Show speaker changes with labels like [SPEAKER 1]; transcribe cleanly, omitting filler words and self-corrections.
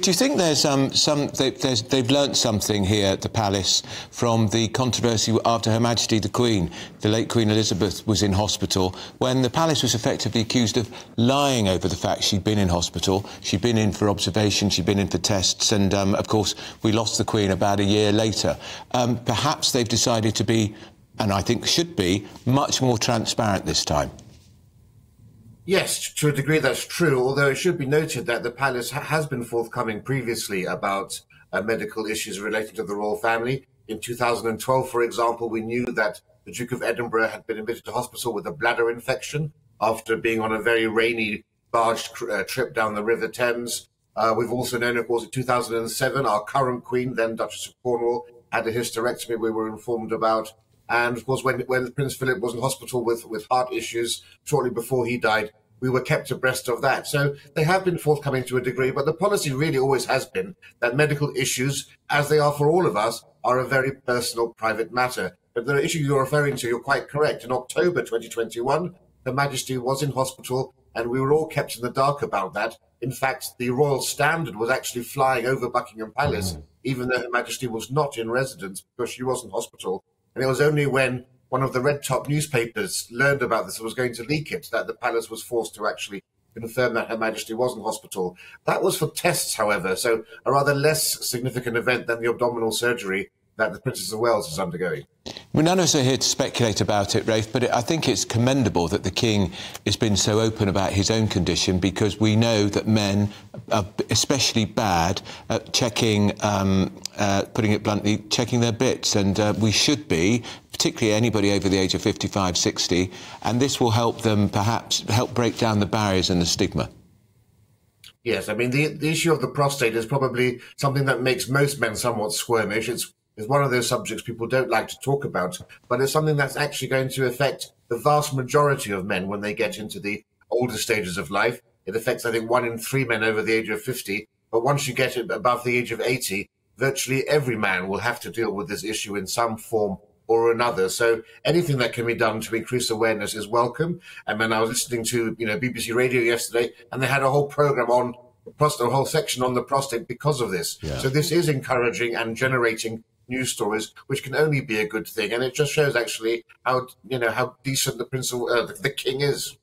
[SPEAKER 1] do you think there's they've learnt something here at the palace from the controversy after Her Majesty the Queen, the late Queen Elizabeth, was in hospital, when the palace was effectively accused of lying over the fact she'd been in hospital, she'd been in for observation, she'd been in for tests, and of course we lost the Queen about a year later. Perhaps they've decided to be, and I think should be, much more transparent this time.
[SPEAKER 2] Yes, to a degree that's true, although it should be noted that the palace has been forthcoming previously about medical issues relating to the royal family. In 2012, for example, we knew that the Duke of Edinburgh had been admitted to hospital with a bladder infection after being on a very rainy barge trip down the River Thames. We've also known, of course, in 2007, our current Queen, then Duchess of Cornwall, had a hysterectomy we were informed about. And, of course, when Prince Philip was in hospital with heart issues shortly before he died, we were kept abreast of that. So they have been forthcoming to a degree, but the policy really always has been that medical issues, as they are for all of us, are a very personal, private matter. But the issue you're referring to, you're quite correct. In October 2021, Her Majesty was in hospital, and we were all kept in the dark about that. In fact, the Royal Standard was actually flying over Buckingham Palace, even though Her Majesty was not in residence because she was in hospital. And it was only when one of the red-top newspapers learned about this and was going to leak it that the palace was forced to actually confirm that Her Majesty was in hospital. That was for tests, however, so a rather less significant event than the abdominal surgery that the Princess of Wales is undergoing.
[SPEAKER 1] Well, none of us are here to speculate about it, Rafe, but I think it's commendable that the King has been so open about his own condition, because we know that men are especially bad at checking, putting it bluntly, checking their bits, and we should be, particularly anybody over the age of 55, 60, and this will help them perhaps help break down the barriers and the stigma.
[SPEAKER 2] Yes, I mean, the issue of the prostate is probably something that makes most men somewhat squirmish. It's one of those subjects people don't like to talk about, but it's something that's actually going to affect the vast majority of men when they get into the older stages of life. It affects, I think, 1 in 3 men over the age of 50, but once you get above the age of 80, virtually every man will have to deal with this issue in some form or another. So anything that can be done to increase awareness is welcome. And when I was listening to BBC Radio yesterday, and they had a whole program on the prostate, a whole section on the prostate because of this. Yeah. So this is encouraging and generating news stories, which can only be a good thing, and it just shows actually how decent the King is.